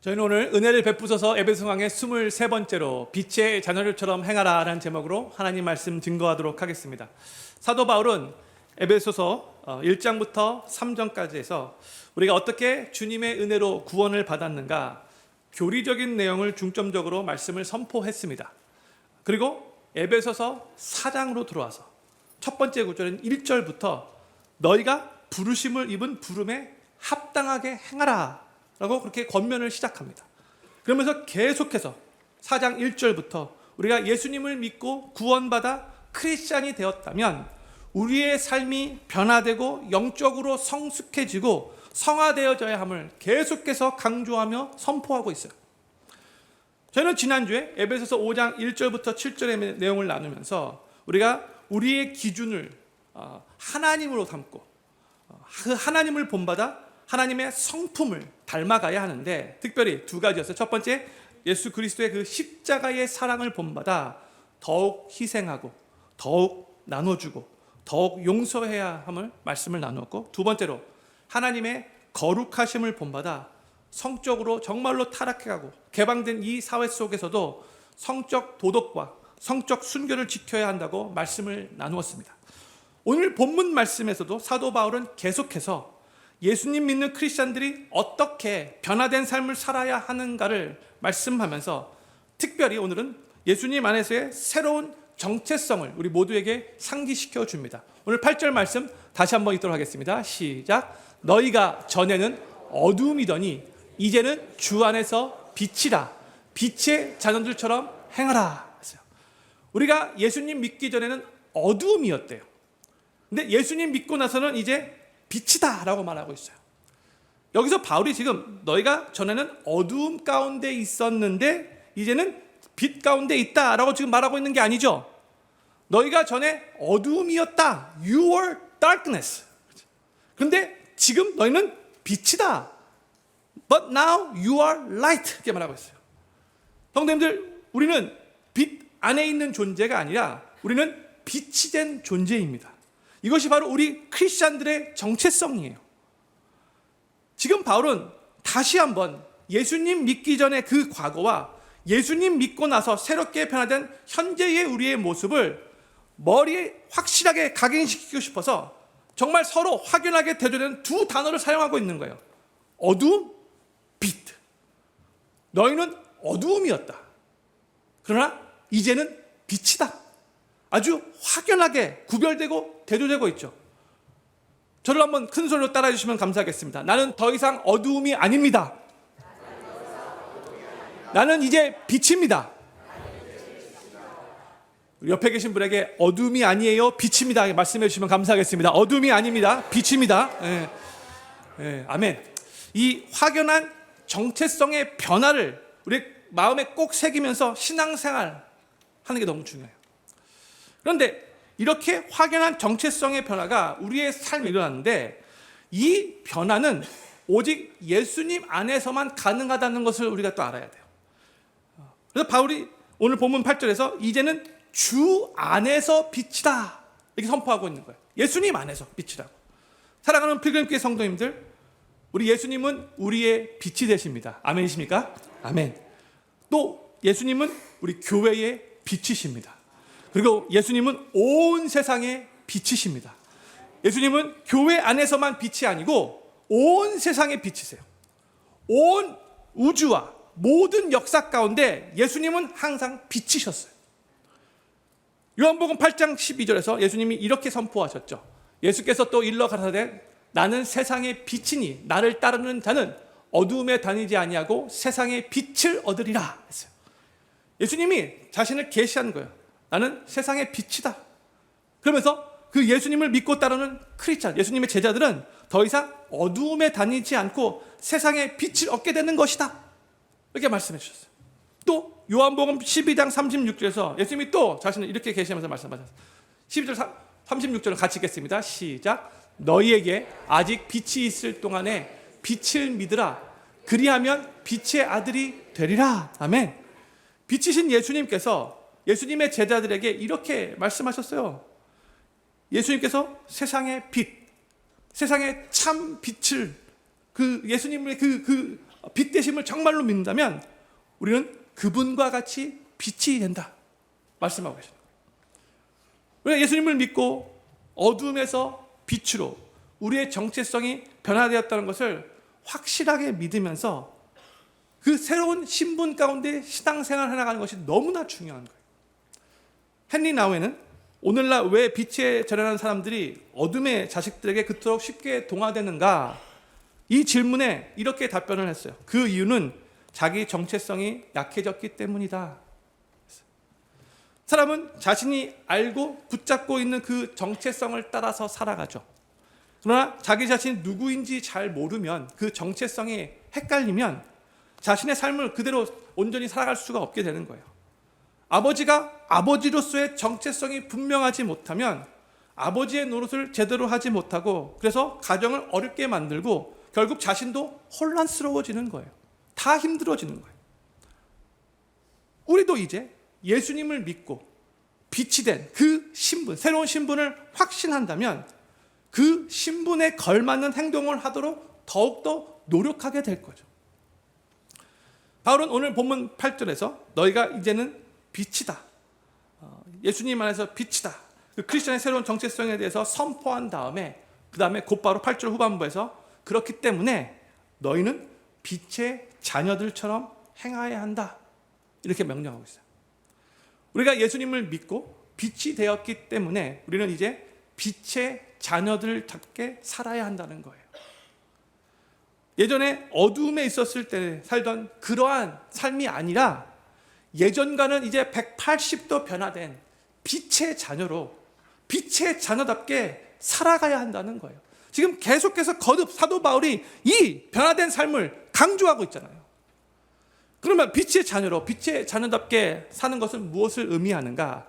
저희는 오늘 은혜를 베푸소서 에베소서강의 23번째로 빛의 자녀들처럼 행하라 라는 제목으로 하나님 말씀 증거하도록 하겠습니다. 사도 바울은 에베소서 1장부터 3장까지 해서 우리가 어떻게 주님의 은혜로 구원을 받았는가 교리적인 내용을 중점적으로 말씀을 선포했습니다. 그리고 에베소서 4장으로 들어와서 첫 번째 구절인 1절부터 너희가 부르심을 입은 부름에 합당하게 행하라 라고 그렇게 권면을 시작합니다. 그러면서 계속해서 4장 1절부터 우리가 예수님을 믿고 구원받아 크리스찬이 되었다면 우리의 삶이 변화되고 영적으로 성숙해지고 성화되어져야 함을 계속해서 강조하며 선포하고 있어요. 저희는 지난주에 에베소서 5장 1절부터 7절의 내용을 나누면서 우리가 우리의 기준을 하나님으로 삼고 그 하나님을 본받아 하나님의 성품을 닮아가야 하는데 특별히 두 가지였어요. 첫 번째, 예수 그리스도의 그 십자가의 사랑을 본받아 더욱 희생하고 더욱 나눠주고 더욱 용서해야 함을 말씀을 나누었고, 두 번째로 하나님의 거룩하심을 본받아 성적으로 정말로 타락해가고 개방된 이 사회 속에서도 성적 도덕과 성적 순결을 지켜야 한다고 말씀을 나누었습니다. 오늘 본문 말씀에서도 사도 바울은 계속해서 예수님 믿는 크리스찬들이 어떻게 변화된 삶을 살아야 하는가를 말씀하면서 특별히 오늘은 예수님 안에서의 새로운 정체성을 우리 모두에게 상기시켜 줍니다. 오늘 8절 말씀 다시 한번 읽도록 하겠습니다. 시작. 너희가 전에는 어두움이더니 이제는 주 안에서 빛이라 빛의 자녀들처럼 행하라. 우리가 예수님 믿기 전에는 어두움이었대요. 근데 예수님 믿고 나서는 이제 빛이다 라고 말하고 있어요. 여기서 바울이 지금 너희가 전에는 어두움 가운데 있었는데 이제는 빛 가운데 있다 라고 지금 말하고 있는 게 아니죠. 너희가 전에 어두움이었다. You were darkness. 근데 지금 너희는 빛이다. But now you are light. 이렇게 말하고 있어요. 성도님들, 우리는 빛 안에 있는 존재가 아니라 우리는 빛이 된 존재입니다. 이것이 바로 우리 크리스찬들의 정체성이에요. 지금 바울은 다시 한번 예수님 믿기 전에 그 과거와 예수님 믿고 나서 새롭게 변화된 현재의 우리의 모습을 머리에 확실하게 각인시키고 싶어서 정말 서로 확연하게 대조되는 두 단어를 사용하고 있는 거예요. 어두움, 빛. 너희는 어두움이었다. 그러나 이제는 빛이다. 아주 확연하게 구별되고 대조되고 있죠. 저를 한번 큰 소리로 따라해 주시면 감사하겠습니다. 나는 더 이상 어두움이 아닙니다. 나는 이제 빛입니다. 옆에 계신 분에게 어둠이 아니에요, 빛입니다 말씀해 주시면 감사하겠습니다. 어둠이 아닙니다, 빛입니다. 아멘. 이 확연한 정체성의 변화를 우리 마음에 꼭 새기면서 신앙생활 하는 게 너무 중요해요. 그런데 이렇게 확연한 정체성의 변화가 우리의 삶에 일어났는데 이 변화는 오직 예수님 안에서만 가능하다는 것을 우리가 또 알아야 돼요. 그래서 바울이 오늘 본문 8절에서 이제는 주 안에서 빛이다 이렇게 선포하고 있는 거예요. 예수님 안에서 빛이라고. 사랑하는 필그림교회 성도님들, 우리 예수님은 우리의 빛이 되십니다. 아멘이십니까? 아멘. 또 예수님은 우리 교회의 빛이십니다. 그리고 예수님은 온 세상의 빛이십니다. 예수님은 교회 안에서만 빛이 아니고 온 세상의 빛이세요. 온 우주와 모든 역사 가운데 예수님은 항상 빛이셨어요. 요한복음 8장 12절에서 예수님이 이렇게 선포하셨죠. 예수께서 또 일러 가라사대 나는 세상의 빛이니 나를 따르는 자는 어두움에 다니지 아니하고 세상의 빛을 얻으리라 했어요. 예수님이 자신을 계시한 거예요. 나는 세상의 빛이다. 그러면서 그 예수님을 믿고 따르는 크리스찬, 예수님의 제자들은 더 이상 어두움에 다니지 않고 세상의 빛을 얻게 되는 것이다. 이렇게 말씀해 주셨어요. 또 요한복음 12장 36절에서 예수님이 또 자신을 이렇게 계시면서 말씀하셨어요. 12절 36절을 같이 읽겠습니다. 시작. 너희에게 아직 빛이 있을 동안에 빛을 믿으라. 그리하면 빛의 아들이 되리라. 아멘. 빛이신 예수님께서 예수님의 제자들에게 이렇게 말씀하셨어요. 예수님께서 세상의 빛, 세상의 참 빛을 그 예수님의 빛 되심을 정말로 믿는다면 우리는 그분과 같이 빛이 된다 말씀하고 계십니다. 우리가 예수님을 믿고 어둠에서 빛으로 우리의 정체성이 변화되었다는 것을 확실하게 믿으면서 그 새로운 신분 가운데 신앙생활을 해나가는 것이 너무나 중요한 거예요. 헨리 나우에는 오늘날 왜 빛에 절연하는 사람들이 어둠의 자식들에게 그토록 쉽게 동화되는가, 이 질문에 이렇게 답변을 했어요. 그 이유는 자기 정체성이 약해졌기 때문이다. 사람은 자신이 알고 붙잡고 있는 그 정체성을 따라서 살아가죠. 그러나 자기 자신이 누구인지 잘 모르면, 그 정체성이 헷갈리면 자신의 삶을 그대로 온전히 살아갈 수가 없게 되는 거예요. 아버지가 아버지로서의 정체성이 분명하지 못하면 아버지의 노릇을 제대로 하지 못하고, 그래서 가정을 어렵게 만들고 결국 자신도 혼란스러워지는 거예요. 다 힘들어지는 거예요. 우리도 이제 예수님을 믿고 빛이 된 그 신분, 새로운 신분을 확신한다면 그 신분에 걸맞는 행동을 하도록 더욱더 노력하게 될 거죠. 바울은 오늘 본문 8절에서 너희가 이제는 빛이다, 예수님 안에서 빛이다, 그 크리스천의 새로운 정체성에 대해서 선포한 다음에 그 다음에 곧바로 8절 후반부에서 그렇기 때문에 너희는 빛의 자녀들처럼 행하여야 한다, 이렇게 명령하고 있어요. 우리가 예수님을 믿고 빛이 되었기 때문에 우리는 이제 빛의 자녀들답게 살아야 한다는 거예요. 예전에 어두움에 있었을 때 살던 그러한 삶이 아니라 예전과는 이제 180도 변화된 빛의 자녀로, 빛의 자녀답게 살아가야 한다는 거예요. 지금 계속해서 거듭 사도 바울이 이 변화된 삶을 강조하고 있잖아요. 그러면 빛의 자녀로, 빛의 자녀답게 사는 것은 무엇을 의미하는가?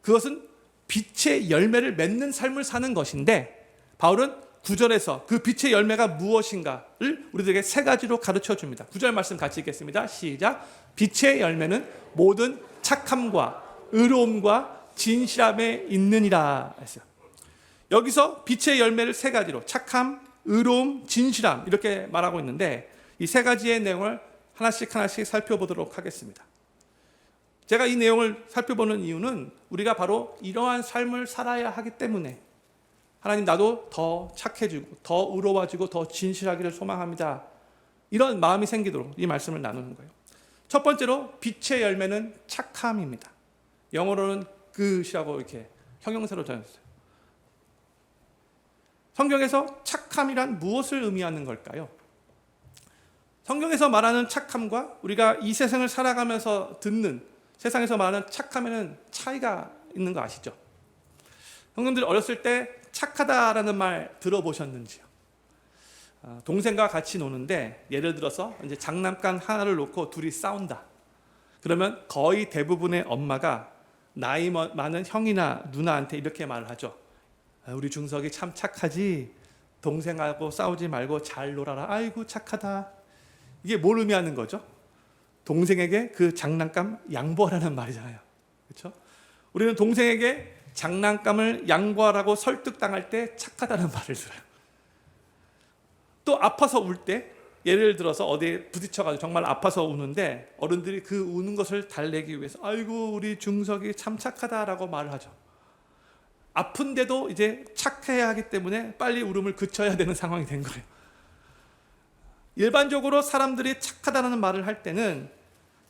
그것은 빛의 열매를 맺는 삶을 사는 것인데, 바울은 9절에서 그 빛의 열매가 무엇인가를 우리들에게 세 가지로 가르쳐 줍니다. 9절 말씀 같이 읽겠습니다. 시작. 빛의 열매는 모든 착함과 의로움과 진실함에 있느니라 했어요. 여기서 빛의 열매를 세 가지로, 착함, 의로움, 진실함, 이렇게 말하고 있는데 이 세 가지의 내용을 하나씩 살펴보도록 하겠습니다. 제가 이 내용을 살펴보는 이유는 우리가 바로 이러한 삶을 살아야 하기 때문에, 하나님 나도 더 착해지고 더 의로워지고 더 진실하기를 소망합니다, 이런 마음이 생기도록 이 말씀을 나누는 거예요. 첫 번째로 빛의 열매는 착함입니다. 영어로는 good이라고 이렇게 형용사로 전했어요. 성경에서 착함이란 무엇을 의미하는 걸까요? 성경에서 말하는 착함과 우리가 이 세상을 살아가면서 듣는 세상에서 말하는 착함에는 차이가 있는 거 아시죠? 형님들 어렸을 때 착하다라는 말 들어보셨는지요? 동생과 같이 노는데 예를 들어서 이제 장난감 하나를 놓고 둘이 싸운다. 그러면 거의 대부분의 엄마가 나이 많은 형이나 누나한테 이렇게 말을 하죠. 우리 중석이 참 착하지, 동생하고 싸우지 말고 잘 놀아라, 아이고 착하다. 이게 뭘 의미하는 거죠? 동생에게 그 장난감 양보하라는 말이잖아요. 그렇죠? 우리는 동생에게 장난감을 양보하라고 설득당할 때 착하다는 말을 들어요. 또 아파서 울 때, 예를 들어서 어디에 부딪혀가지고 정말 아파서 우는데 어른들이 그 우는 것을 달래기 위해서 아이고 우리 중석이 참 착하다라고 말을 하죠. 아픈데도 이제 착해야 하기 때문에 빨리 울음을 그쳐야 되는 상황이 된 거예요. 일반적으로 사람들이 착하다는 말을 할 때는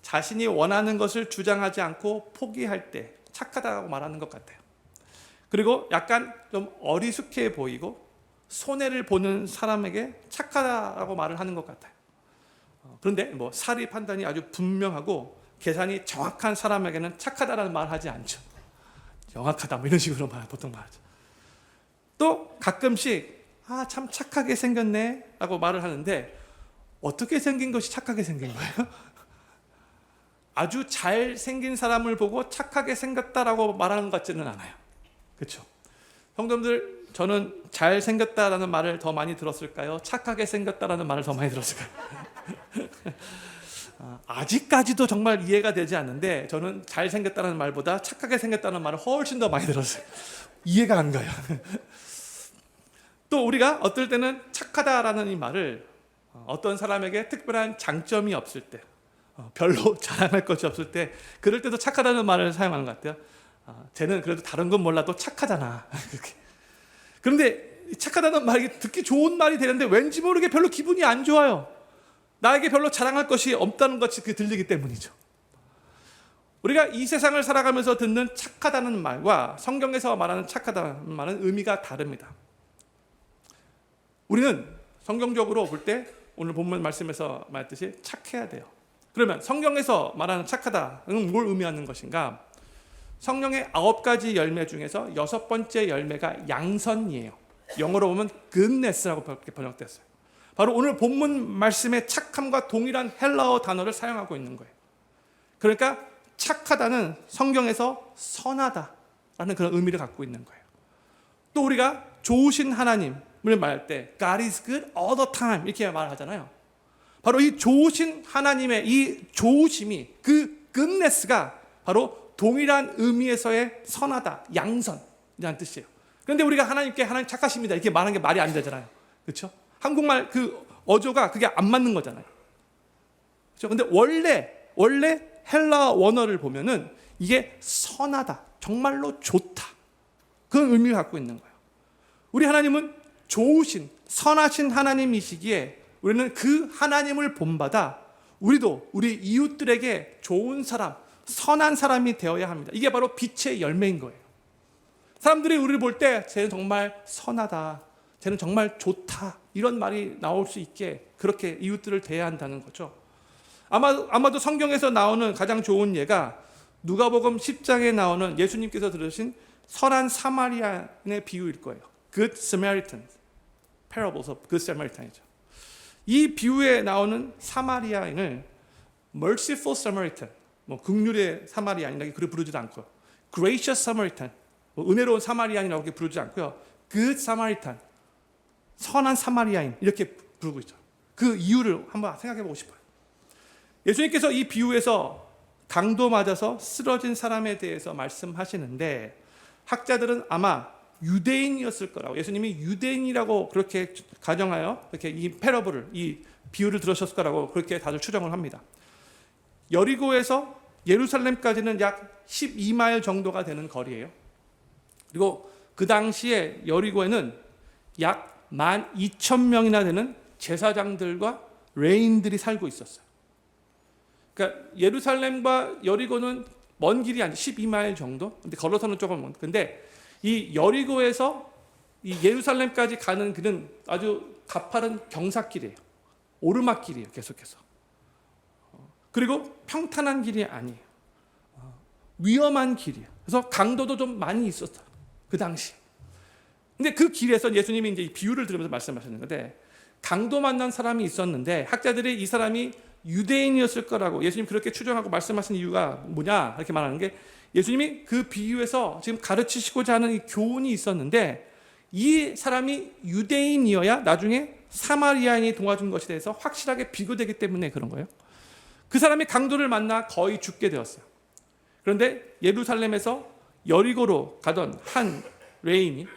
자신이 원하는 것을 주장하지 않고 포기할 때 착하다고 말하는 것 같아요. 그리고 약간 좀 어리숙해 보이고 손해를 보는 사람에게 착하다라고 말을 하는 것 같아요. 그런데 뭐 사리 판단이 아주 분명하고 계산이 정확한 사람에게는 착하다라는 말을 하지 않죠. 정확하다 뭐 이런 식으로 보통 말하죠. 또 가끔씩 참 착하게 생겼네 라고 말을 하는데 어떻게 생긴 것이 착하게 생긴 거예요? 아주 잘생긴 사람을 보고 착하게 생겼다라고 말하는 것 같지는 않아요. 그렇죠? 성도님들, 저는 잘생겼다라는 말을 더 많이 들었을까요? 착하게 생겼다라는 말을 더 많이 들었을까요? 아직까지도 정말 이해가 되지 않는데 저는 잘생겼다는 말보다 착하게 생겼다는 말을 훨씬 더 많이 들었어요. 이해가 안 가요. 또 우리가 어떨 때는 착하다라는 이 말을 어떤 사람에게 특별한 장점이 없을 때, 별로 자랑할 것이 없을 때, 그럴 때도 착하다는 말을 사용하는 것 같아요. 쟤는 그래도 다른 건 몰라도 착하잖아. 그런데 착하다는 말이 듣기 좋은 말이 되는데 왠지 모르게 별로 기분이 안 좋아요. 나에게 별로 자랑할 것이 없다는 것이 들리기 때문이죠. 우리가 이 세상을 살아가면서 듣는 착하다는 말과 성경에서 말하는 착하다는 말은 의미가 다릅니다. 우리는 성경적으로 볼 때 오늘 본문 말씀에서 말했듯이 착해야 돼요. 그러면 성경에서 말하는 착하다는 뭘 의미하는 것인가? 성령의 9가지 열매 중에서 6번째 열매가 양선이에요. 영어로 보면 goodness라고 번역됐어요. 바로 오늘 본문 말씀의 착함과 동일한 헬라어 단어를 사용하고 있는 거예요. 그러니까 착하다는 성경에서 선하다라는 그런 의미를 갖고 있는 거예요. 또 우리가 좋으신 하나님을 말할 때 God is good all the time 이렇게 말하잖아요. 바로 이 좋으신 하나님의 이 좋으심이 그 goodness가 바로 동일한 의미에서의 선하다, 양선이라는 뜻이에요. 그런데 우리가 하나님께 하나님 착하십니다 이렇게 말하는 게 말이 안 되잖아요. 그렇죠? 한국말 그 어조가 그게 안 맞는 거잖아요. 그렇죠? 근데 원래 헬라 원어를 보면은 이게 선하다, 정말로 좋다. 그런 의미를 갖고 있는 거예요. 우리 하나님은 좋으신, 선하신 하나님이시기에 우리는 그 하나님을 본받아 우리도 우리 이웃들에게 좋은 사람, 선한 사람이 되어야 합니다. 이게 바로 빛의 열매인 거예요. 사람들이 우리를 볼 때 쟤는 정말 선하다, 쟤는 정말 좋다 이런 말이 나올 수 있게 그렇게 이웃들을 대해야 한다는 거죠. 아마도 성경에서 나오는 가장 좋은 예가 누가복음 10장에 나오는 예수님께서 들으신 선한 사마리아인의 비유일 거예요. Good Samaritan, Parables of Good Samaritan이죠. 이 비유에 나오는 사마리아인을 Merciful Samaritan, 긍휼의 사마리아인이라고 그렇게 부르지도 않고요. Gracious Samaritan, 은혜로운 사마리아인이라고 부르지 않고요. Good Samaritan, 선한 사마리아인 이렇게 부르고 있죠. 그 이유를 한번 생각해 보고 싶어요. 예수님께서 이 비유에서 강도 맞아서 쓰러진 사람에 대해서 말씀하시는데 학자들은 아마 유대인이었을 거라고, 예수님이 유대인이라고 그렇게 가정하여 이렇게 이 패러블을, 이 비유를 들으셨을 거라고 그렇게 다들 추정을 합니다. 여리고에서 예루살렘까지는 약 12마일 정도가 되는 거리예요. 그리고 그 당시에 여리고에는 약 12,000명이나 되는 제사장들과 레인들이 살고 있었어요. 그러니까 예루살렘과 여리고는 먼 길이 아니죠. 12마일 정도. 근데 걸어서는 조금 먼. 근데 이 여리고에서 이 예루살렘까지 가는 길은 아주 가파른 경사길이에요. 오르막길이에요. 계속해서. 그리고 평탄한 길이 아니에요. 위험한 길이에요. 그래서 강도도 좀 많이 있었어요. 그 당시. 근데 그 길에서 예수님이 이제 이 비유를 들으면서 말씀하시는 건데 강도 만난 사람이 있었는데 학자들이 이 사람이 유대인이었을 거라고 예수님 그렇게 추정하고 말씀하신 이유가 뭐냐 이렇게 말하는 게 예수님이 그 비유에서 지금 가르치시고자 하는 이 교훈이 있었는데 이 사람이 유대인이어야 나중에 사마리아인이 도와준 것에 대해서 확실하게 비교되기 때문에 그런 거예요. 그 사람이 강도를 만나 거의 죽게 되었어요. 그런데 예루살렘에서 여리고로 가던 한 레인이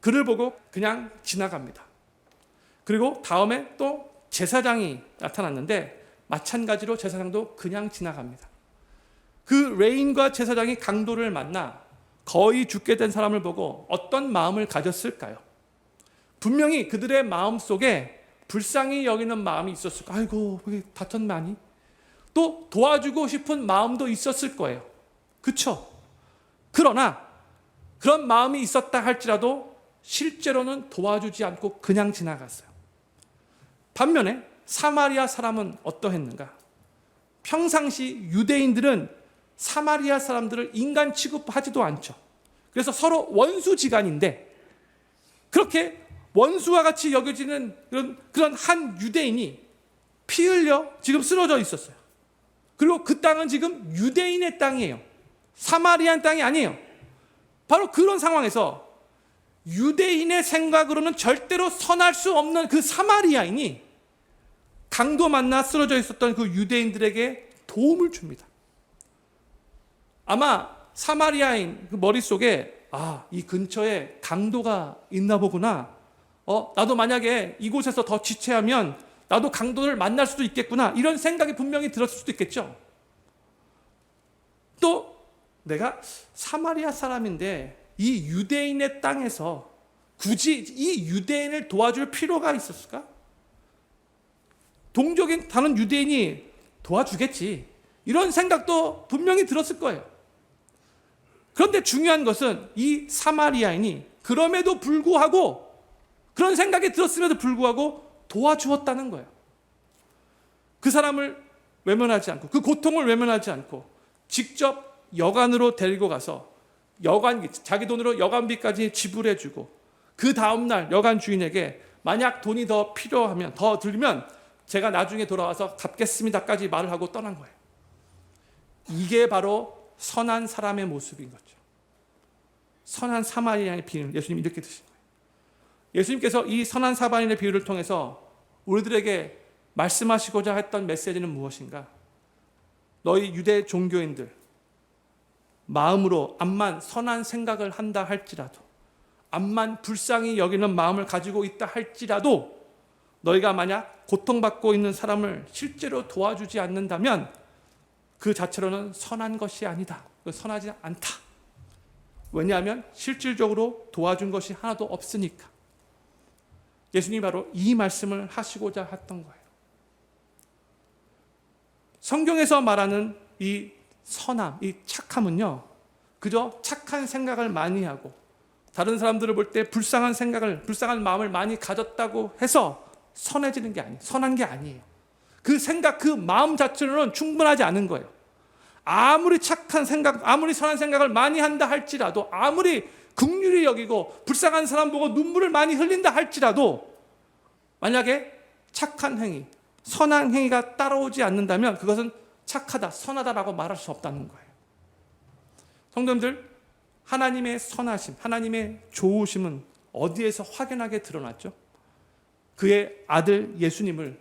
그를 보고 그냥 지나갑니다. 그리고 다음에 또 제사장이 나타났는데 마찬가지로 제사장도 그냥 지나갑니다. 그 레인과 제사장이 강도를 만나 거의 죽게 된 사람을 보고 어떤 마음을 가졌을까요? 분명히 그들의 마음 속에 불쌍히 여기는 마음이 있었을 거예요. 아이고 왜 다쳤나니? 또 도와주고 싶은 마음도 있었을 거예요. 그렇죠? 그러나 그런 마음이 있었다 할지라도 실제로는 도와주지 않고 그냥 지나갔어요. 반면에 사마리아 사람은 어떠했는가? 평상시 유대인들은 사마리아 사람들을 인간 취급하지도 않죠. 그래서 서로 원수지간인데 그렇게 원수와 같이 여겨지는 그런 한 유대인이 피 흘려 지금 쓰러져 있었어요. 그리고 그 땅은 지금 유대인의 땅이에요. 사마리안 땅이 아니에요. 바로 그런 상황에서 유대인의 생각으로는 절대로 선할 수 없는 그 사마리아인이 강도 만나 쓰러져 있었던 그 유대인들에게 도움을 줍니다. 아마 사마리아인 그 머릿속에 이 근처에 강도가 있나 보구나. 나도 만약에 이곳에서 더 지체하면 나도 강도를 만날 수도 있겠구나. 이런 생각이 분명히 들었을 수도 있겠죠. 또 내가 사마리아 사람인데 이 유대인의 땅에서 굳이 이 유대인을 도와줄 필요가 있었을까? 동족인 다른 유대인이 도와주겠지. 이런 생각도 분명히 들었을 거예요. 그런데 중요한 것은 이 사마리아인이 그럼에도 불구하고 그런 생각이 들었음에도 불구하고 도와주었다는 거예요. 그 사람을 외면하지 않고 그 고통을 외면하지 않고 직접 여관으로 데리고 가서 자기 돈으로 여관비까지 지불해주고 그 다음날 여관 주인에게 만약 돈이 더 필요하면 더 들면 제가 나중에 돌아와서 갚겠습니다까지 말을 하고 떠난 거예요. 이게 바로 선한 사람의 모습인 거죠. 선한 사마리아인의 비유를 예수님이 이렇게 드신 거예요. 예수님께서 이 선한 사마리아인의 비유를 통해서 우리들에게 말씀하시고자 했던 메시지는 무엇인가? 너희 유대 종교인들 마음으로 암만 선한 생각을 한다 할지라도 암만 불쌍히 여기는 마음을 가지고 있다 할지라도 너희가 만약 고통받고 있는 사람을 실제로 도와주지 않는다면 그 자체로는 선한 것이 아니다. 선하지 않다. 왜냐하면 실질적으로 도와준 것이 하나도 없으니까. 예수님이 바로 이 말씀을 하시고자 했던 거예요. 성경에서 말하는 이 선함, 이 착함은요, 그저 착한 생각을 많이 하고 다른 사람들을 볼 때 불쌍한 마음을 많이 가졌다고 해서 선해지는 게 아니에요. 선한 게 아니에요. 그 생각, 그 마음 자체로는 충분하지 않은 거예요. 아무리 착한 생각, 아무리 선한 생각을 많이 한다 할지라도, 아무리 긍휼히 여기고 불쌍한 사람 보고 눈물을 많이 흘린다 할지라도 만약에 착한 행위, 선한 행위가 따라오지 않는다면 그것은 착하다, 선하다라고 말할 수 없다는 거예요. 성도님들, 하나님의 선하심, 하나님의 좋으심은 어디에서 확연하게 드러났죠? 그의 아들 예수님을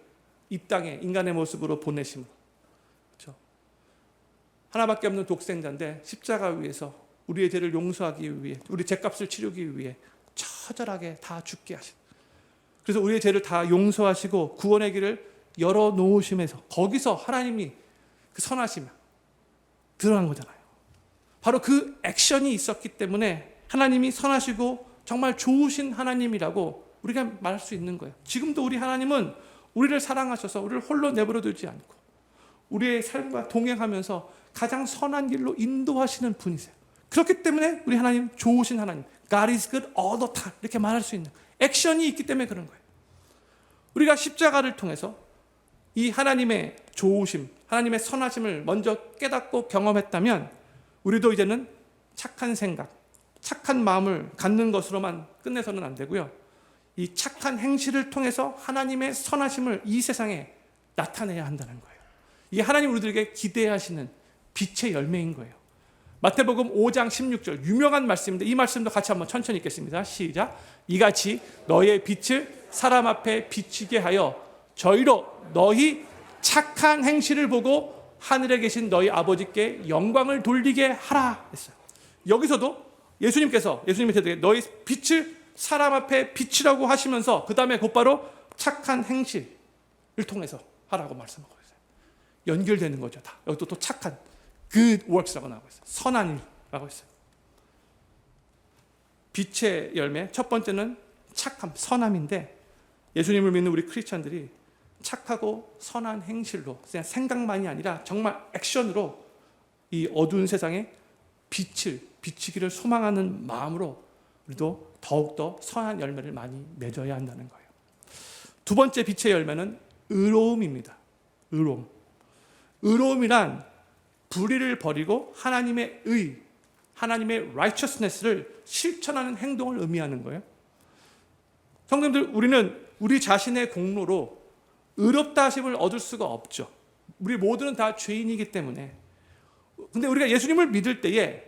이 땅에 인간의 모습으로 보내심으로. 그렇죠? 하나밖에 없는 독생자인데 십자가 위에서 우리의 죄를 용서하기 위해, 우리 죄값을 치르기 위해 처절하게 다 죽게 하신. 그래서 우리의 죄를 다 용서하시고 구원의 길을 열어놓으심에서 거기서 하나님이 그 선하심 드러난 거잖아요. 바로 그 액션이 있었기 때문에 하나님이 선하시고 정말 좋으신 하나님이라고 우리가 말할 수 있는 거예요. 지금도 우리 하나님은 우리를 사랑하셔서 우리를 홀로 내버려 두지 않고 우리의 삶과 동행하면서 가장 선한 길로 인도하시는 분이세요. 그렇기 때문에 우리 하나님 좋으신 하나님, God is good all the time 이렇게 말할 수 있는 액션이 있기 때문에 그런 거예요. 우리가 십자가를 통해서 이 하나님의 좋으심, 하나님의 선하심을 먼저 깨닫고 경험했다면 우리도 이제는 착한 생각, 착한 마음을 갖는 것으로만 끝내서는 안 되고요. 이 착한 행실을 통해서 하나님의 선하심을 이 세상에 나타내야 한다는 거예요. 이게 하나님 우리들에게 기대하시는 빛의 열매인 거예요. 마태복음 5장 16절 유명한 말씀인데 이 말씀도 같이 한번 천천히 읽겠습니다. 시작. 이같이 너의 빛을 사람 앞에 비치게 하여 저희로 너희 착한 행실을 보고 하늘에 계신 너희 아버지께 영광을 돌리게 하라 했어요. 여기서도 예수님이 대답해 너희 빛을 사람 앞에 비치라고 하시면서 그 다음에 곧바로 착한 행실을 통해서 하라고 말씀하고 있어요. 연결되는 거죠. 다. 여기도 또 착한 good works라고 나오고 있어요. 선한 일이라고 있어요. 빛의 열매 첫 번째는 착함, 선함인데 예수님을 믿는 우리 크리스천들이 착하고 선한 행실로 그냥 생각만이 아니라 정말 액션으로 이 어두운 세상에 빛을 비치기를 소망하는 마음으로 우리도 더욱더 선한 열매를 많이 맺어야 한다는 거예요. 두 번째 빛의 열매는 의로움입니다. 의로움이란 불의를 버리고 하나님의 의, 하나님의 righteousness를 실천하는 행동을 의미하는 거예요. 성도님들, 우리는 우리 자신의 공로로 의롭다 하심을 얻을 수가 없죠. 우리 모두는 다 죄인이기 때문에. 근데 우리가 예수님을 믿을 때에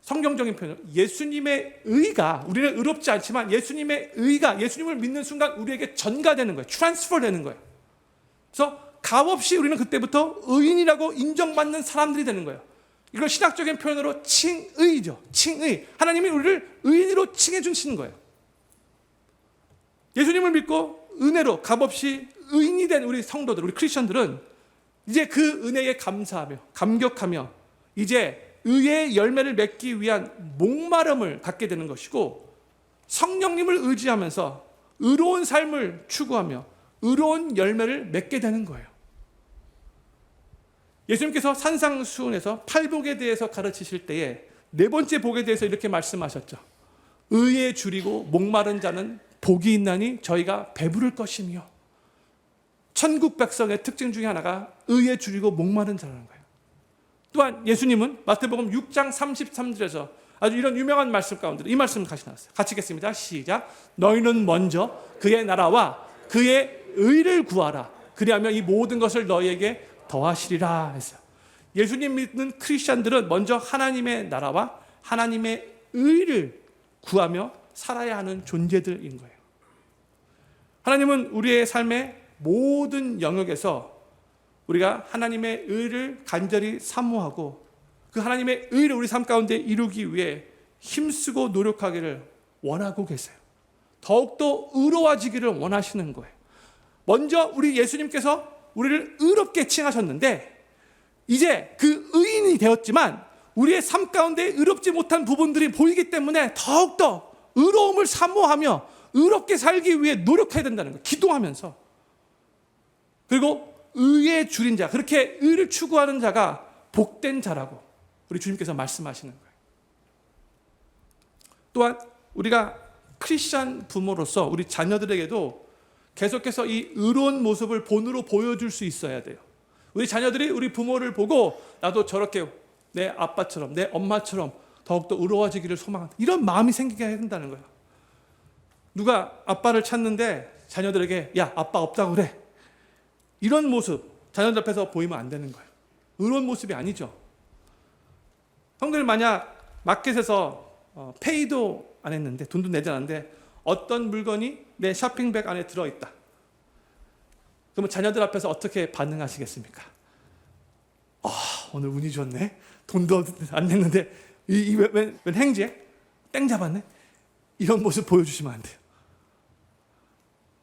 성경적인 표현으로 예수님의 의가, 우리는 의롭지 않지만 예수님의 의가 예수님을 믿는 순간 우리에게 전가되는 거예요. 트랜스퍼 되는 거예요. 그래서 값없이 우리는 그때부터 의인이라고 인정받는 사람들이 되는 거예요. 이걸 신학적인 표현으로 칭의죠. 칭의. 하나님이 우리를 의인으로 칭해 주시는 거예요. 예수님을 믿고 은혜로 값없이 의인이 된 우리 성도들, 우리 크리스천들은 이제 그 은혜에 감사하며 감격하며 이제 의의 열매를 맺기 위한 목마름을 갖게 되는 것이고, 성령님을 의지하면서 의로운 삶을 추구하며 의로운 열매를 맺게 되는 거예요. 예수님께서 산상수훈에서 팔복에 대해서 가르치실 때에 네 번째 복에 대해서 이렇게 말씀하셨죠. 의에 줄이고 목마른 자는 복이 있나니 저희가 배부를 것이며. 천국 백성의 특징 중에 하나가 의에 줄이고 목마른 자라는 거예요. 또한 예수님은 마태복음 6장 33절에서 아주 이런 유명한 말씀 가운데 이 말씀을 같이 나왔어요. 같이 읽겠습니다. 시작. 너희는 먼저 그의 나라와 그의 의를 구하라. 그리하면 이 모든 것을 너희에게 더하시리라 했어요. 예수님 믿는 크리스천들은 먼저 하나님의 나라와 하나님의 의를 구하며 살아야 하는 존재들인 거예요. 하나님은 우리의 삶의 모든 영역에서 우리가 하나님의 의를 간절히 사모하고 그 하나님의 의를 우리 삶 가운데 이루기 위해 힘쓰고 노력하기를 원하고 계세요. 더욱더 의로워지기를 원하시는 거예요. 먼저 우리 예수님께서 우리를 의롭게 칭하셨는데 이제 그 의인이 되었지만 우리의 삶 가운데 의롭지 못한 부분들이 보이기 때문에 더욱더 의로움을 사모하며 의롭게 살기 위해 노력해야 된다는 거예요. 기도하면서. 그리고 의에 줄인 자, 그렇게 의를 추구하는 자가 복된 자라고 우리 주님께서 말씀하시는 거예요. 또한 우리가 크리스천 부모로서 우리 자녀들에게도 계속해서 이 의로운 모습을 본으로 보여줄 수 있어야 돼요. 우리 자녀들이 우리 부모를 보고 나도 저렇게 내 아빠처럼 내 엄마처럼 더욱더 의로워지기를 소망한다, 이런 마음이 생기게 해야 된다는 거예요. 누가 아빠를 찾는데 자녀들에게 야 아빠 없다고 그래, 이런 모습 자녀들 앞에서 보이면 안 되는 거예요. 의로운 모습이 아니죠. 형들 만약 마켓에서 페이도 안 했는데 돈도 내지 않았는데 어떤 물건이 내 쇼핑백 안에 들어있다. 그러면 자녀들 앞에서 어떻게 반응하시겠습니까? 오늘 운이 좋네. 돈도 안 냈는데 웬 행지에 땡 잡았네. 이런 모습 보여주시면 안 돼요.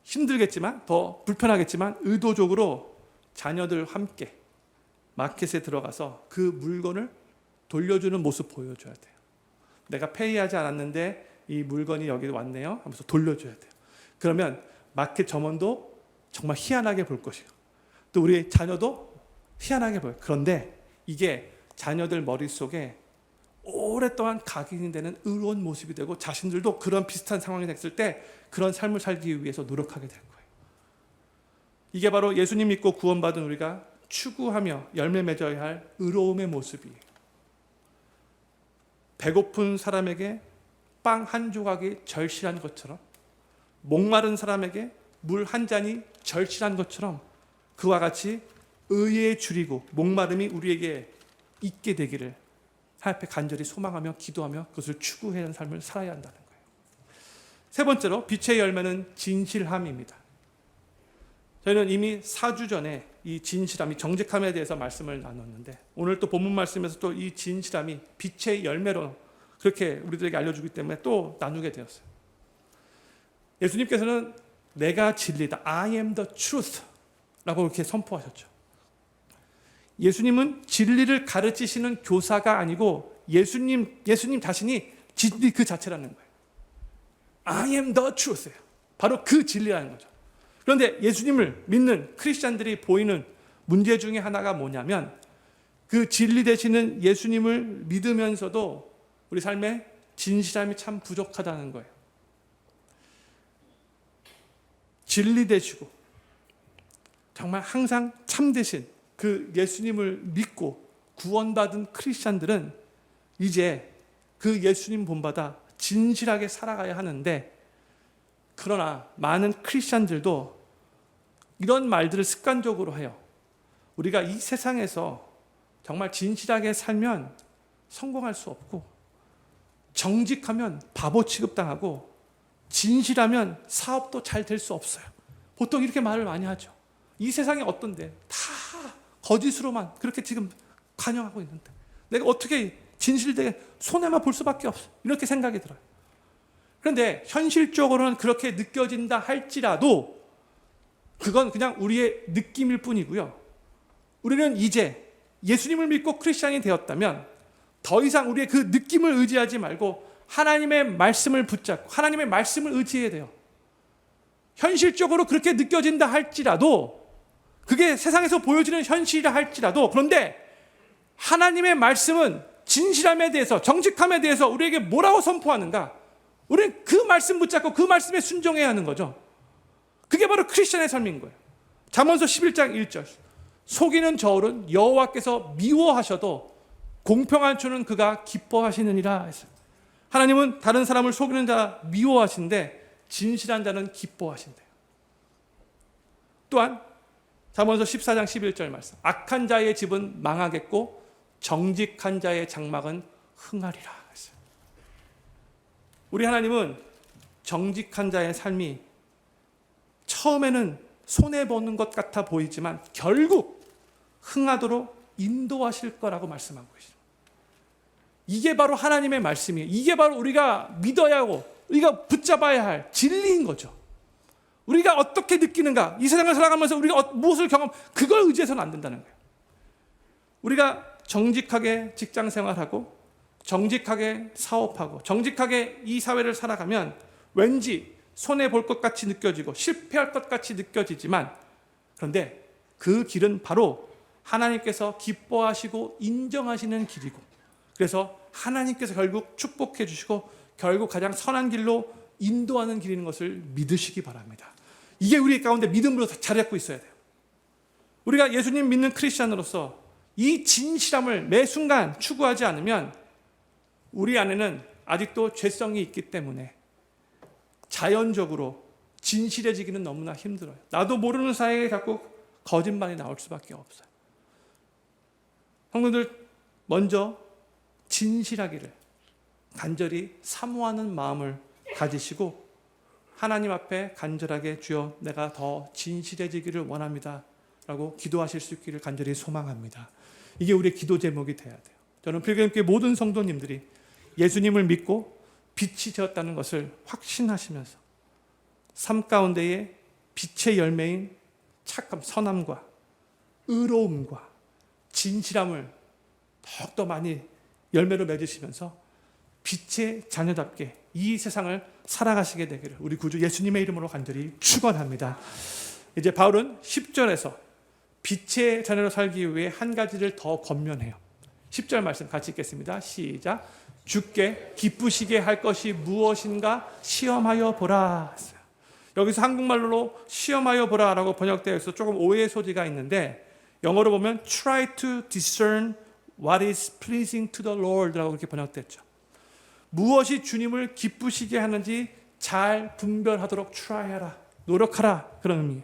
힘들겠지만 더 불편하겠지만 의도적으로 자녀들 함께 마켓에 들어가서 그 물건을 돌려주는 모습 보여줘야 돼요. 내가 페이하지 않았는데 이 물건이 여기 왔네요 하면서 돌려줘야 돼요. 그러면 마켓 점원도 정말 희한하게 볼 것이에요. 또 우리 자녀도 희한하게 보여요. 그런데 이게 자녀들 머릿속에 오랫동안 각인이 되는 의로운 모습이 되고 자신들도 그런 비슷한 상황이 됐을 때 그런 삶을 살기 위해서 노력하게 될 거예요. 이게 바로 예수님 믿고 구원받은 우리가 추구하며 열매 맺어야 할 의로움의 모습이에요. 배고픈 사람에게 빵 한 조각이 절실한 것처럼, 목마른 사람에게 물 한 잔이 절실한 것처럼 그와 같이 의에 줄이고 목마름이 우리에게 있게 되기를 하나님 앞에 간절히 소망하며 기도하며 그것을 추구해야 하는 삶을 살아야 한다는 거예요. 세 번째로 빛의 열매는 진실함입니다. 저희는 이미 4주 전에 이 진실함, 이 정직함에 대해서 말씀을 나눴는데 오늘 또 본문 말씀에서 또 이 진실함이 빛의 열매로 그렇게 우리들에게 알려주기 때문에 또 나누게 되었어요. 예수님께서는 내가 진리다, I am the truth 라고 이렇게 선포하셨죠. 예수님은 진리를 가르치시는 교사가 아니고 예수님 자신이 진리 그 자체라는 거예요. I am the truth예요. 바로 그 진리라는 거죠. 그런데 예수님을 믿는 크리스찬들이 보이는 문제 중에 하나가 뭐냐면 그 진리 되시는 예수님을 믿으면서도 우리 삶에 진실함이 참 부족하다는 거예요. 진리 되시고 정말 항상 참되신 그 예수님을 믿고 구원받은 크리스찬들은 이제 그 예수님 본받아 진실하게 살아가야 하는데, 그러나 많은 크리스찬들도 이런 말들을 습관적으로 해요. 우리가 이 세상에서 정말 진실하게 살면 성공할 수 없고, 정직하면 바보 취급당하고, 진실하면 사업도 잘 될 수 없어요. 보통 이렇게 말을 많이 하죠. 이 세상이 어떤데 다 거짓으로만 그렇게 지금 관영하고 있는데 내가 어떻게 진실되게 손해만 볼 수밖에 없어, 이렇게 생각이 들어요. 그런데 현실적으로는 그렇게 느껴진다 할지라도 그건 그냥 우리의 느낌일 뿐이고요. 우리는 이제 예수님을 믿고 크리스찬이 되었다면 더 이상 우리의 그 느낌을 의지하지 말고 하나님의 말씀을 붙잡고 하나님의 말씀을 의지해야 돼요. 현실적으로 그렇게 느껴진다 할지라도, 그게 세상에서 보여지는 현실이라 할지라도, 그런데 하나님의 말씀은 진실함에 대해서, 정직함에 대해서 우리에게 뭐라고 선포하는가? 우리는 그 말씀 붙잡고 그 말씀에 순종해야 하는 거죠. 그게 바로 크리스천의 삶인 거예요. 잠언서 11장 1절, 속이는 저울은 여호와께서 미워하셔도 공평한 초는 그가 기뻐하시느니라 했어요. 하나님은 다른 사람을 속이는 자 미워하신데 진실한 자는 기뻐하신대요. 또한 잠언서 14장 11절 말씀, 악한 자의 집은 망하겠고 정직한 자의 장막은 흥하리라 했어요. 우리 하나님은 정직한 자의 삶이 처음에는 손해보는 것 같아 보이지만 결국 흥하도록 인도하실 거라고 말씀하고 계십니다. 이게 바로 하나님의 말씀이에요. 이게 바로 우리가 믿어야 하고 우리가 붙잡아야 할 진리인 거죠. 우리가 어떻게 느끼는가, 이 세상을 살아가면서 우리가 무엇을 그걸 의지해서는 안 된다는 거예요. 우리가 정직하게 직장 생활하고 정직하게 사업하고 정직하게 이 사회를 살아가면 왠지 손해볼 것 같이 느껴지고 실패할 것 같이 느껴지지만, 그런데 그 길은 바로 하나님께서 기뻐하시고 인정하시는 길이고, 그래서 하나님께서 결국 축복해 주시고 결국 가장 선한 길로 인도하는 길인 것을 믿으시기 바랍니다. 이게 우리 가운데 믿음으로 자리 잡고 있어야 돼요. 우리가 예수님 믿는 크리스찬으로서 이 진실함을 매 순간 추구하지 않으면 우리 안에는 아직도 죄성이 있기 때문에 자연적으로 진실해지기는 너무나 힘들어요. 나도 모르는 사이에 자꾸 거짓말이 나올 수밖에 없어요. 성도들, 먼저 진실하기를 간절히 사모하는 마음을 가지시고 하나님 앞에 간절하게 주여 내가 더 진실해지기를 원합니다 라고 기도하실 수 있기를 간절히 소망합니다. 이게 우리의 기도 제목이 돼야 돼요. 저는 필그림교회 모든 성도님들이 예수님을 믿고 빛이 되었다는 것을 확신하시면서 삶 가운데에 빛의 열매인 착함, 선함과 의로움과 진실함을 더욱더 많이 열매로 맺으시면서 빛의 자녀답게 이 세상을 살아가시게 되기를 우리 구주 예수님의 이름으로 간절히 축원합니다. 이제 바울은 10절에서 빛의 자녀로 살기 위해 한 가지를 더 권면해요. 10절 말씀 같이 읽겠습니다. 시작. 주께 기쁘시게 할 것이 무엇인가 시험하여 보라. 여기서 한국말로 시험하여 보라라고 번역되어 있어서 조금 오해의 소지가 있는데, 영어로 보면 try to discern what is pleasing to the Lord라고 그렇게 번역됐죠. 무엇이 주님을 기쁘시게 하는지 잘 분별하도록 try하라, 노력하라, 그런 의미예요.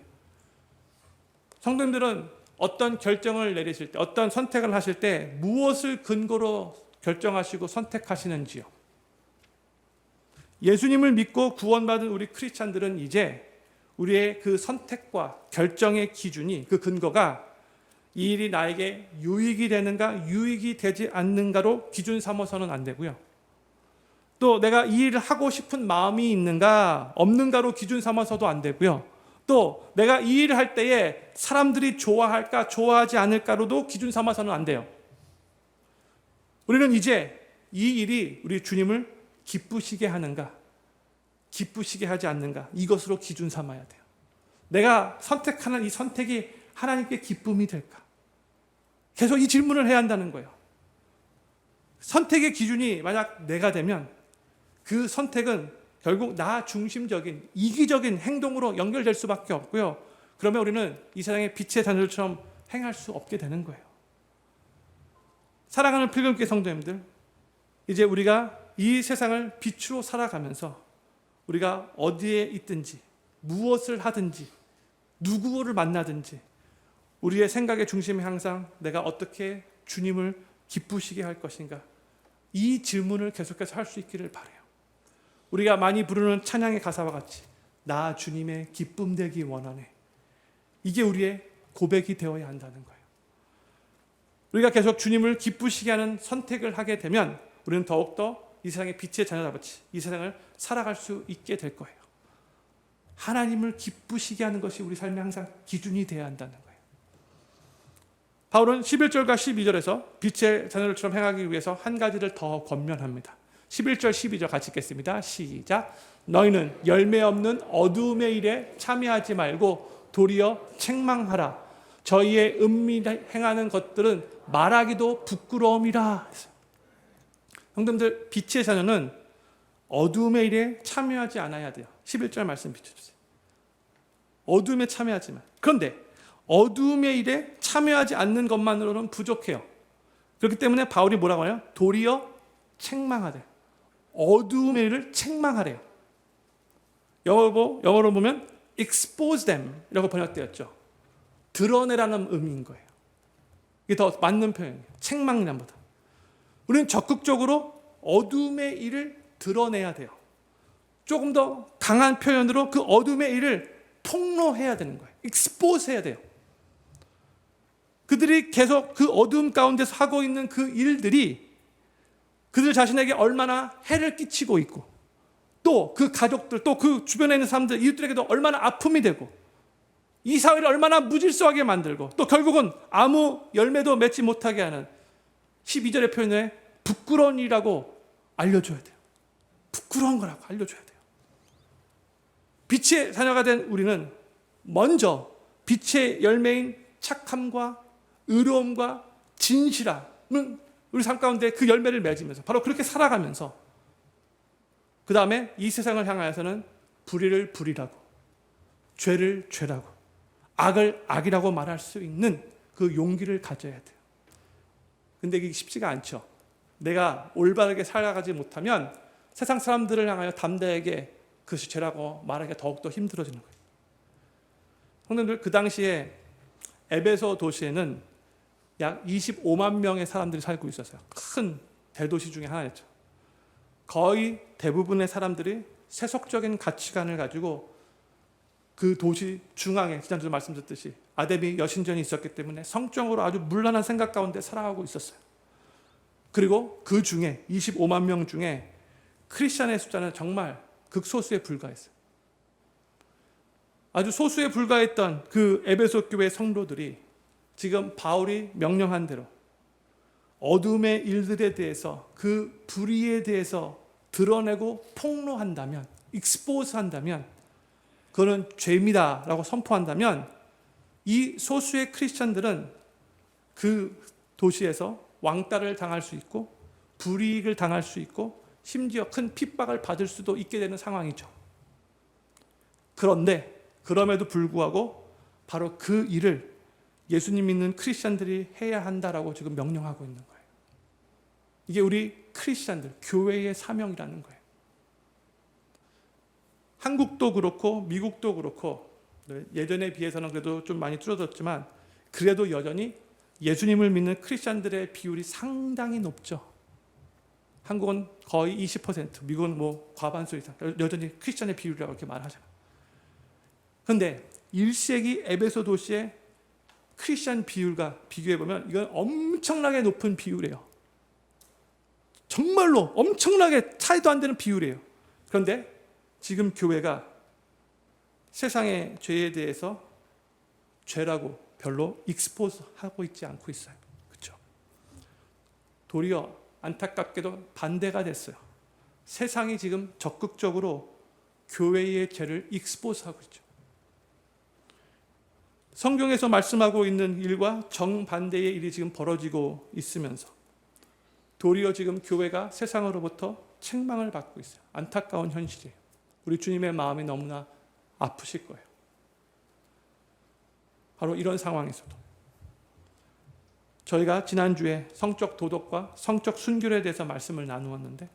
성도님들은 어떤 결정을 내리실 때, 어떤 선택을 하실 때 무엇을 근거로 결정하시고 선택하시는지요? 예수님을 믿고 구원받은 우리 크리스찬들은 이제 우리의 그 선택과 결정의 기준이, 그 근거가 이 일이 나에게 유익이 되는가 유익이 되지 않는가로 기준 삼아서는 안 되고요. 또 내가 이 일을 하고 싶은 마음이 있는가 없는가로 기준 삼아서도 안 되고요. 또 내가 이 일을 할 때에 사람들이 좋아할까 좋아하지 않을까로도 기준 삼아서는 안 돼요. 우리는 이제 이 일이 우리 주님을 기쁘시게 하는가 기쁘시게 하지 않는가, 이것으로 기준 삼아야 돼요. 내가 선택하는 이 선택이 하나님께 기쁨이 될까? 계속 이 질문을 해야 한다는 거예요. 선택의 기준이 만약 내가 되면 그 선택은 결국 나 중심적인 이기적인 행동으로 연결될 수밖에 없고요. 그러면 우리는 이 세상의 빛의 자녀들처럼 행할 수 없게 되는 거예요. 사랑하는 필그림교회 성도님들, 이제 우리가 이 세상을 빛으로 살아가면서 우리가 어디에 있든지 무엇을 하든지 누구를 만나든지 우리의 생각의 중심이 항상 내가 어떻게 주님을 기쁘시게 할 것인가, 이 질문을 계속해서 할 수 있기를 바라요. 우리가 많이 부르는 찬양의 가사와 같이 나 주님의 기쁨 되기 원하네, 이게 우리의 고백이 되어야 한다는 거예요. 우리가 계속 주님을 기쁘시게 하는 선택을 하게 되면 우리는 더욱더 이 세상의 빛의 자녀답이 이 세상을 살아갈 수 있게 될 거예요. 하나님을 기쁘시게 하는 것이 우리 삶의 항상 기준이 되어야 한다는 거예요. 바울은 11절과 12절에서 빛의 자녀들처럼 행하기 위해서 한 가지를 더 권면합니다. 11절 12절 같이 읽겠습니다. 시작. 너희는 열매 없는 어두움의 일에 참여하지 말고 도리어 책망하라. 저희의 은밀히 행하는 것들은 말하기도 부끄러움이라. 형님들, 빛의 자녀는 어두움의 일에 참여하지 않아야 돼요. 11절 말씀 비춰주세요. 어두움에 참여하지만. 그런데 어두움의 일에 참여하지 않는 것만으로는 부족해요. 그렇기 때문에 바울이 뭐라고 해요? 도리어 책망하래. 어두움의 일을 책망하래요. 영어로 보면 expose them 이라고 번역되었죠. 드러내라는 의미인 거예요. 이게 더 맞는 표현이에요. 책망이란보다. 우리는 적극적으로 어둠의 일을 드러내야 돼요. 조금 더 강한 표현으로 그 어둠의 일을 폭로해야 되는 거예요. expose 해야 돼요. 그들이 계속 그 어둠 가운데서 하고 있는 그 일들이 그들 자신에게 얼마나 해를 끼치고 있고, 또 그 가족들, 또 그 주변에 있는 사람들, 이웃들에게도 얼마나 아픔이 되고, 이 사회를 얼마나 무질서하게 만들고, 또 결국은 아무 열매도 맺지 못하게 하는 12절의 표현에 부끄러운 일이라고 알려줘야 돼요. 부끄러운 거라고 알려줘야 돼요. 빛의 자녀가 된 우리는 먼저 빛의 열매인 착함과 의로움과 진실함은 우리 삶 가운데 그 열매를 맺으면서 바로 그렇게 살아가면서 그 다음에 이 세상을 향하여서는 불의를 불의라고, 죄를 죄라고, 악을 악이라고 말할 수 있는 그 용기를 가져야 돼요. 근데 이게 쉽지가 않죠. 내가 올바르게 살아가지 못하면 세상 사람들을 향하여 담대하게 그것이 죄라고 말하기가 더욱더 힘들어지는 거예요. 형님들, 그 당시에 에베소 도시에는 약 25만 명의 사람들이 살고 있었어요. 큰 대도시 중에 하나였죠. 거의 대부분의 사람들이 세속적인 가치관을 가지고 그 도시 중앙에 지난주에 말씀드렸듯이 아데미 여신전이 있었기 때문에 성적으로 아주 문란한 생각 가운데 살아가고 있었어요. 그리고 그 중에 25만 명 중에 크리스찬의 숫자는 정말 극소수에 불과했어요. 아주 소수에 불과했던 그 에베소 교회 성도들이 지금 바울이 명령한 대로 어둠의 일들에 대해서, 그 불의에 대해서 드러내고 폭로한다면, 익스포즈 한다면, 그거는 죄입니다라고 선포한다면 이 소수의 크리스찬들은 그 도시에서 왕따를 당할 수 있고 불이익을 당할 수 있고 심지어 큰 핍박을 받을 수도 있게 되는 상황이죠. 그런데 그럼에도 불구하고 바로 그 일을 예수님 믿는 크리스찬들이 해야 한다라고 지금 명령하고 있는 거예요. 이게 우리 크리스찬들, 교회의 사명이라는 거예요. 한국도 그렇고 미국도 그렇고 예전에 비해서는 그래도 좀 많이 줄어들었지만 그래도 여전히 예수님을 믿는 크리스찬들의 비율이 상당히 높죠. 한국은 거의 20%, 미국은 뭐 과반수 이상, 여전히 크리스찬의 비율이라고 이렇게 말하잖아요. 그런데 1세기 에베소 도시의 크리스찬 비율과 비교해보면 이건 엄청나게 높은 비율이에요. 정말로 엄청나게 차이도 안 되는 비율이에요. 그런데 지금 교회가 세상의 죄에 대해서 죄라고 별로 익스포즈하고 있지 않고 있어요. 그렇죠? 도리어 안타깝게도 반대가 됐어요. 세상이 지금 적극적으로 교회의 죄를 익스포즈하고 있죠. 성경에서 말씀하고 있는 일과 정반대의 일이 지금 벌어지고 있으면서 도리어 지금 교회가 세상으로부터 책망을 받고 있어요. 안타까운 현실이에요. 우리 주님의 마음이 너무나 아프실 거예요. 바로 이런 상황에서도 저희가 지난주에 성적 도덕과 성적 순결에 대해서 말씀을 나누었는데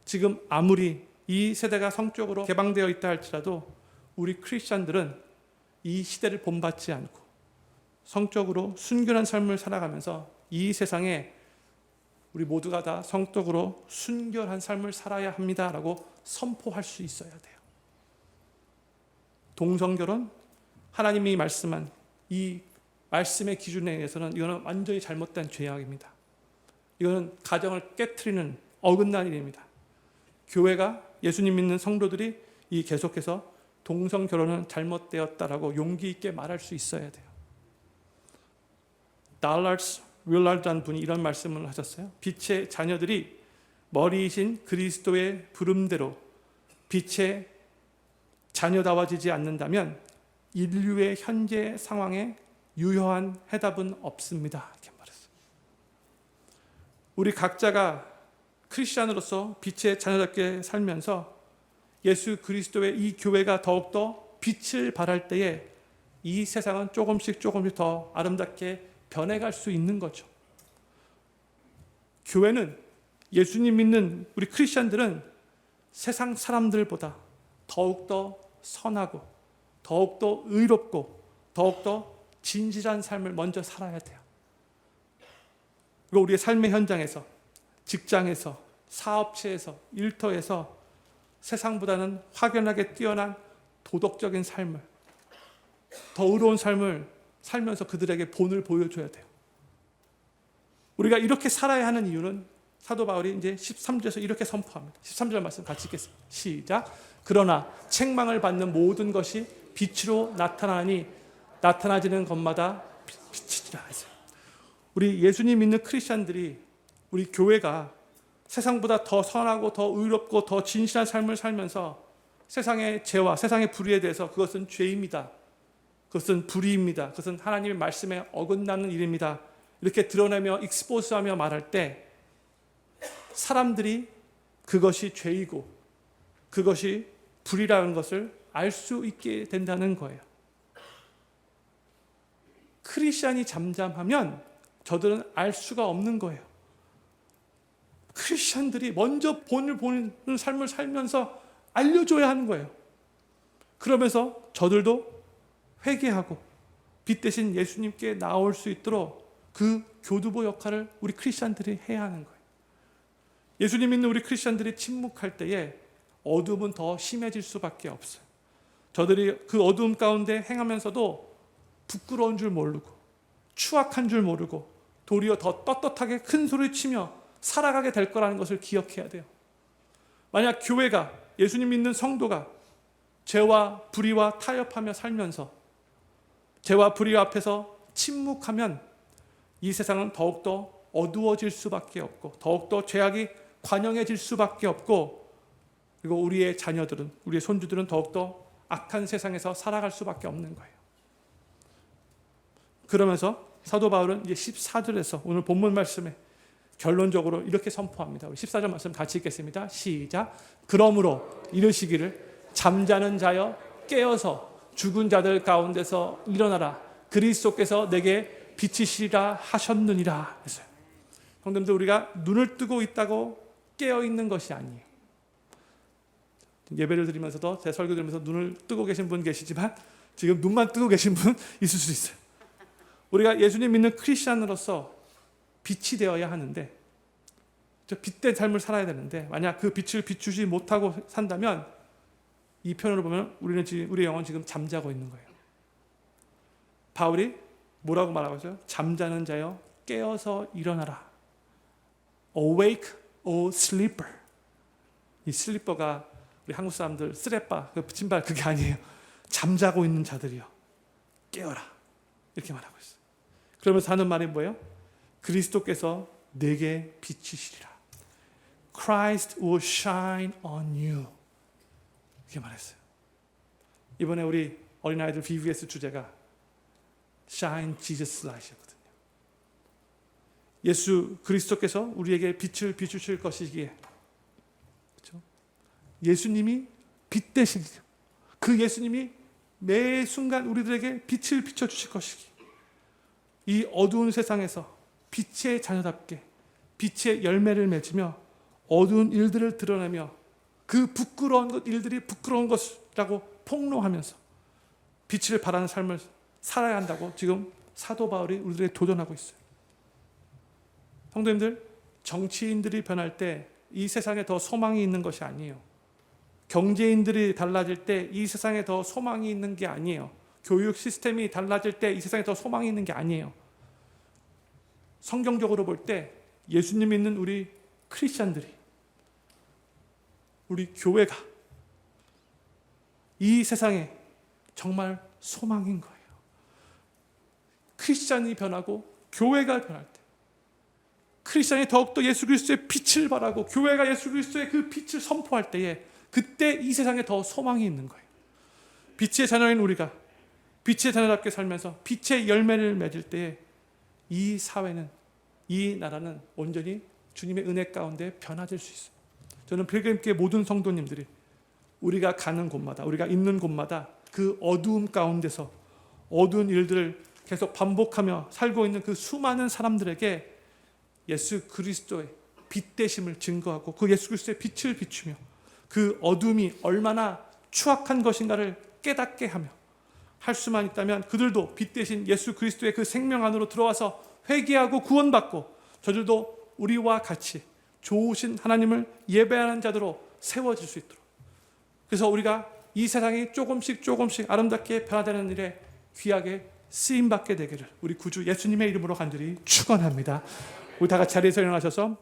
지금 아무리 이 세대가 성적으로 개방되어 있다 할지라도 우리 크리스찬들은 이 시대를 본받지 않고 성적으로 순결한 삶을 살아가면서 이 세상에 우리 모두가 다 성적으로 순결한 삶을 살아야 합니다라고 선포할 수 있어야 돼요. 동성결혼, 하나님이 말씀한 이 말씀의 기준에 의해서는 이거는 완전히 잘못된 죄악입니다. 이거는 가정을 깨트리는 어긋난 일입니다. 교회가 예수님 믿는 성도들이 이 계속해서 동성 결혼은 잘못되었다라고 용기 있게 말할 수 있어야 돼요. 달라스 윌라르라는 분이 이런 말씀을 하셨어요. 빛의 자녀들이 머리이신 그리스도의 부름대로 빛의 자녀다워지지 않는다면 인류의 현재 상황에 유효한 해답은 없습니다. 이렇게 말했어요. 우리 각자가 크리스찬으로서 빛의 자녀답게 살면서 예수 그리스도의 이 교회가 더욱더 빛을 발할 때에 이 세상은 조금씩 더 아름답게 변해갈 수 있는 거죠. 교회는, 예수님 믿는 우리 크리스찬들은 세상 사람들보다 더욱더 선하고 더욱더 의롭고 더욱더 진실한 삶을 먼저 살아야 돼요. 그리고 우리의 삶의 현장에서, 직장에서, 사업체에서, 일터에서 세상보다는 확연하게 뛰어난 도덕적인 삶을, 더 의로운 삶을 살면서 그들에게 본을 보여줘야 돼요. 우리가 이렇게 살아야 하는 이유는 사도 바울이 이제 13절에서 이렇게 선포합니다. 13절 말씀 같이 읽겠습니다. 시작. 그러나 책망을 받는 모든 것이 빛으로 나타나니 나타나지는 것마다 빛이라 했어요. 우리 예수님 믿는 크리스찬들이, 우리 교회가 세상보다 더 선하고 더 의롭고 더 진실한 삶을 살면서 세상의 죄와 세상의 불의에 대해서 그것은 죄입니다, 그것은 불의입니다, 그것은 하나님의 말씀에 어긋나는 일입니다, 이렇게 드러내며 익스포스하며 말할 때 사람들이 그것이 죄이고 그것이 불의라는 것을 알 수 있게 된다는 거예요. 크리스찬이 잠잠하면 저들은 알 수가 없는 거예요. 크리스찬들이 먼저 본을 보는 삶을 살면서 알려줘야 하는 거예요. 그러면서 저들도 회개하고 빛 대신 예수님께 나올 수 있도록 그 교두보 역할을 우리 크리스찬들이 해야 하는 거예요. 예수님 믿는 우리 크리스찬들이 침묵할 때에 어둠은 더 심해질 수밖에 없어요. 저들이 그 어두움 가운데 행하면서도 부끄러운 줄 모르고 추악한 줄 모르고 도리어 더 떳떳하게 큰 소리 치며 살아가게 될 거라는 것을 기억해야 돼요. 만약 교회가, 예수님 믿는 성도가 죄와 불의와 타협하며 살면서 죄와 불의 앞에서 침묵하면 이 세상은 더욱더 어두워질 수밖에 없고 더욱더 죄악이 관영해질 수밖에 없고, 그리고 우리의 자녀들은, 우리의 손주들은 더욱더 악한 세상에서 살아갈 수밖에 없는 거예요. 그러면서 사도 바울은 이제 14절에서 오늘 본문 말씀에 결론적으로 이렇게 선포합니다. 우리 14절 말씀 같이 읽겠습니다. 시작. 그러므로 이르시기를 잠자는 자여 깨어서 죽은 자들 가운데서 일어나라. 그리스도께서 내게 빛이시리라 하셨느니라 했어요. 형님들, 우리가 눈을 뜨고 있다고 깨어 있는 것이 아니에요. 예배를 드리면서도, 제 설교 들으면서 눈을 뜨고 계신 분 계시지만 지금 눈만 뜨고 계신 분 있을 수 있어요. 우리가 예수님 믿는 크리스찬으로서 빛이 되어야 하는데, 저 빛된 삶을 살아야 되는데, 만약 그 빛을 비추지 못하고 산다면 이 편으로 보면 우리 영혼은 지금 잠자고 있는 거예요. 바울이 뭐라고 말하고 있어요? 잠자는 자여 깨어서 일어나라. Awake, O sleeper. 이 슬리퍼가 우리 한국 사람들 쓰레빠, 그 신발, 그게 아니에요. 잠자고 있는 자들이요, 깨어라. 이렇게 말하고 있어요. 그러면서 하는 말이 뭐예요? 그리스도께서 내게 빛이시리라. Christ will shine on you. 이렇게 말했어요. 이번에 우리 어린아이들 VBS 주제가 Shine Jesus Light이었거든요. 예수 그리스도께서 우리에게 빛을 비추실 것이기에, 그렇죠? 예수님이 빛 되시기, 그 예수님이 매 순간 우리들에게 빛을 비춰주실 것이기, 이 어두운 세상에서 빛의 자녀답게 빛의 열매를 맺으며 어두운 일들을 드러내며 그 부끄러운 일들이 부끄러운 것이라고 폭로하면서 빛을 발하는 삶을 살아야 한다고 지금 사도 바울이 우리들에게 도전하고 있어요. 성도님들, 정치인들이 변할 때 이 세상에 더 소망이 있는 것이 아니에요. 경제인들이 달라질 때 이 세상에 더 소망이 있는 게 아니에요. 교육 시스템이 달라질 때 이 세상에 더 소망이 있는 게 아니에요. 성경적으로 볼 때 예수님 믿는 우리 크리스찬들이, 우리 교회가 이 세상에 정말 소망인 거예요. 크리스찬이 변하고 교회가 변할 때, 크리스찬이 더욱더 예수 그리스도의 빛을 발하고 교회가 예수 그리스도의 그 빛을 선포할 때에, 그때 이 세상에 더 소망이 있는 거예요. 빛의 자녀인 우리가 빛의 자녀답게 살면서 빛의 열매를 맺을 때에 이 사회는, 이 나라는 온전히 주님의 은혜 가운데 변화될 수 있어요. 저는 필그림교회 모든 성도님들이 우리가 가는 곳마다, 우리가 있는 곳마다 그 어두움 가운데서 어두운 일들을 계속 반복하며 살고 있는 그 수많은 사람들에게 예수 그리스도의 빛 되심을 증거하고 그 예수 그리스도의 빛을 비추며 그 어둠이 얼마나 추악한 것인가를 깨닫게 하며 할 수만 있다면 그들도 빛 대신 예수 그리스도의 그 생명 안으로 들어와서 회개하고 구원받고 저들도 우리와 같이 좋으신 하나님을 예배하는 자들로 세워질 수 있도록, 그래서 우리가 이 세상이 조금씩 아름답게 변화되는 일에 귀하게 쓰임받게 되기를 우리 구주 예수님의 이름으로 간절히 축원합니다. 우리 다 같이 자리에서 일어나셔서